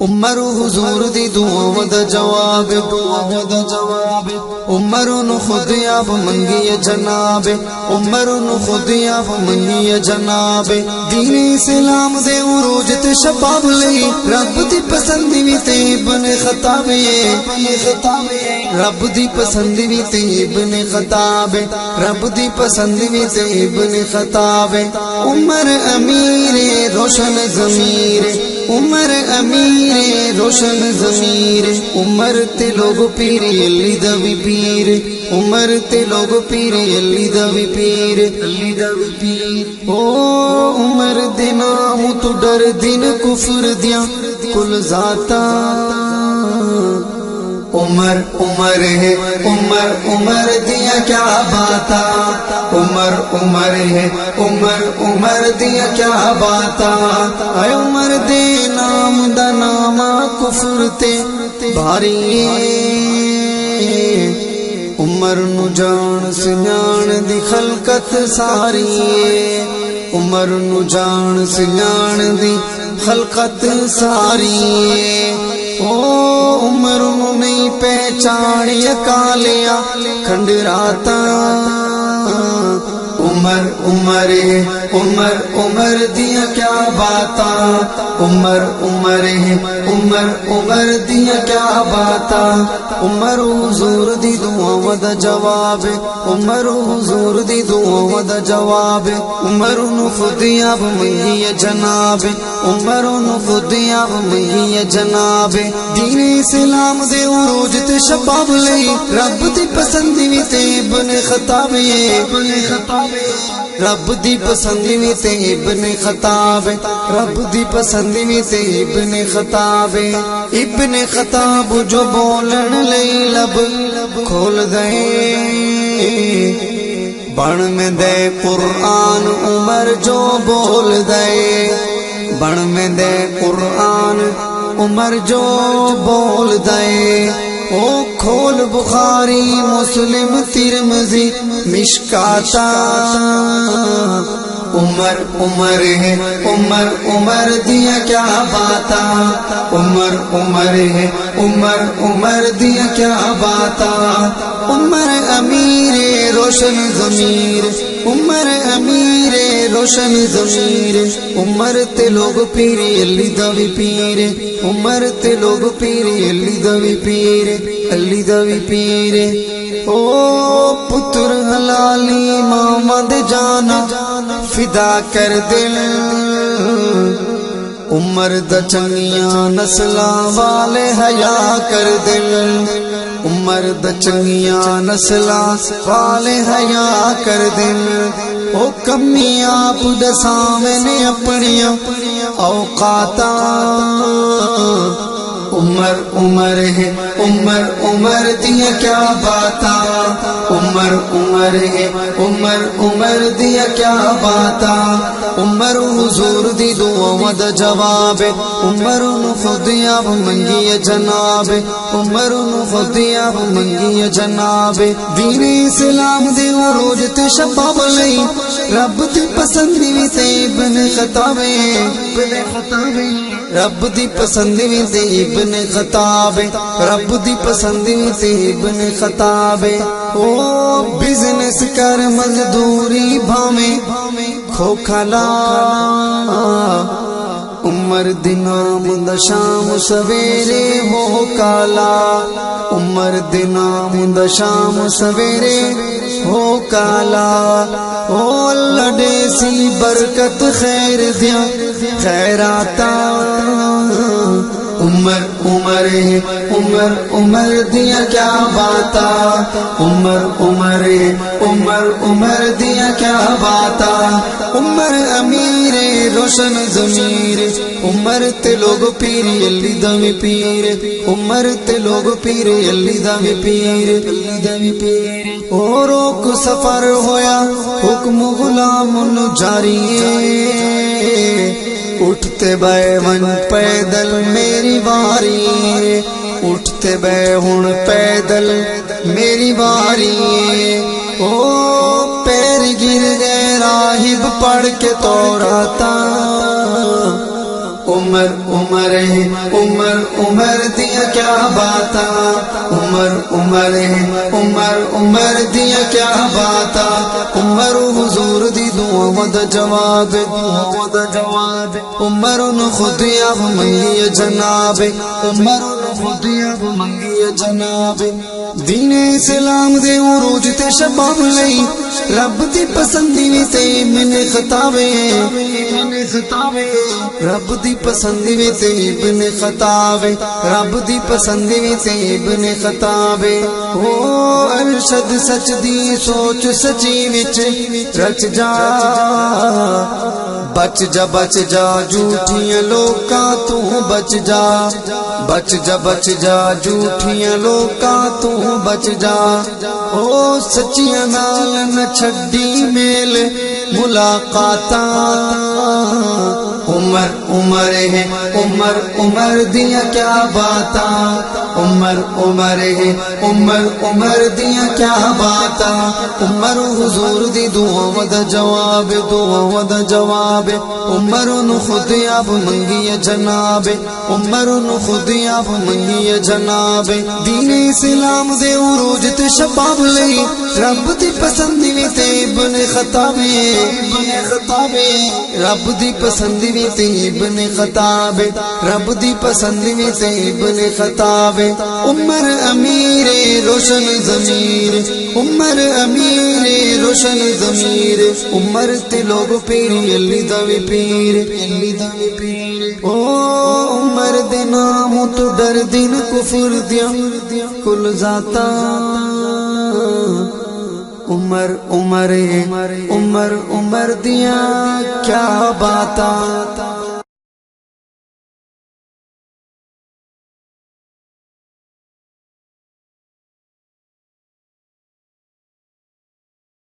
عمر حضور دی دعاواں دا جواب عمر نو خود آپ منگی جناب عمر نو خود آپ منگی جناب دین اسلام دے عروج تے شباب لئی رب دی پسند وی تے ابن خطاب رب دی پسند وی تے ابن خطاب رب دی پسند وی تے ابن خطاب عمر امیر روشن ضمیر عمر امیر روشن ضمیر عمر تے لوگ پیر علی دا وی پیر عمر تے لوگ پیر علی دا وی پیر او عمر دے نام تو ڈر دین کفر دیاں کل ذاتا عمر عمر ہے عمر عمر دیا کیا باتا عمر عمر ہے عمر عمر دیا کیا باتا اے عمر دے نام دا ناما کفر تے بھاری عمر نو جان سنان دی خلقت ساری عمر نو جان سنان دی خلقت ساری او عمر نو نہیں پہچانی کالیا کھنڈراتا عمر عمر عمر عمر دیا کیا باتا عمر عمر عمر عمر دیا کیا باتا عمر حضور دی دعاواں دا جواب عمر حضور دی دعاواں دا جواب عمر نو خود آپ منگی جناب عمر نو خود آپ منگی جناب دین اسلام دے عروج تے شباب لئی رب دی پسند وی تے ابن خطاب رب دی پسند وی تے ابن خطاب رب دی پسند وی تے ابن خطاب ابن خطاب جو بولن لئی لب کھول دے بن میں دے قرآن عمر جو بول دے بن میں دے قرآن عمر جو بول دے او کھول بخاری مسلم ترمذی مشکاتا عمر عمر ہے عمر عمر دیا کیا باتا عمر عمر ہے عمر عمر دیا کیا باتا عمر امیر روشن ضمیر عمر امیر روشن ضمیر عمر تے لوگ پیر علی دا وی پیر عمر تے لوگ پیر علی دا وی پیر علی دا وی پیر او پتر حلالی ماما دے جانا فدا کر دل عمر دا چنگیاں نسلاں والے حیا کر دل عمر دا چنگیاں نسلاں والے حیا کر دل او کمی آپ دا سامنے اپنیاں اوقاتا عمر عمر ہے عمر عمر دیا کیا باتا عمر عمر ہے عمر عمر دیا کیا باتا عمر حضور دی دعاواں دا جواب عمر نو خود آپ منگی جناب عمر نو خود آپ منگی جناب دین اسلام دے عروج تے شباب لئی رب دی پسند وی تے ابن خطاب رب دی پسند وی تے ابن خطاب رب دی پسند وی تے ابن خطاب او بزنس کر مزدوری بھاویں کھوکھلا عمر دی نام دا شام سویرے ہو کالا عمر دی نام دا شام سویرے ہو کالا او اللہ دے سی برکت خیر دیا خیراتا عمر عمر عمر عمر دیا کیا باتا عمر عمر عمر عمر دیا کیا باتا عمر امیر روشن ضمیر عمر تے لوگ پیر علی دا وی پیر عمر تے لوگ پیر علی دا وی پیر اور روک سفر ہویا حکم غلام جاری اٹھتے بے ون پیدل میری باری اٹھتے بے ہن پیدل میری باری او پیر گر گئے راہب پڑھ کے توراتا عمر عمر ہے عمر عمر دیا کیا باتا عمر عمر ہے عمر عمر دیا کیا باتا عمر حضور دی دعا دا جواب عمر خود اب منگی جناب عمر خود اب منگی جناب دین اسلام دے عروج تے شباب لئی رب دی پسندی وی تے ابن خطابے رب دی پسندی وی تے ابن خطابے رب دی پسندی وی تے ابن خطابے او ارشد سچ دی سوچ سچی وچ رچ جا بچ جا جھوٹیاں لوکاں تو بچ جا جھوٹیاں لوکاں تو بچ جا او سچیاں نال نہ چھڈی میل ملاقاتاں عمر عمر ہے عمر عمر دیا کیا باتاں عمر عمر ہے عمر عمر دیا کیا باتاں عمر حضور دی دعا دا جواب عمر نو خود اب منگی جناب عمر نو خود اب منگی جناب دین اسلام دے عروج تے شباب لئی رب دی پسندی وی تے ابن خطابے رب دی پسندی وی تے ابن خطابے رب دی پسندی وی تے ابن خطابے عمر امیر روشن ضمیر عمر امیر روشن ضمیر عمر تے لوگ پیری علی دا وی پیر او عمر دے نام تو ڈر دین کفر دیا کل ذاتا عمر عمر عمر عمر دیا کیا باتا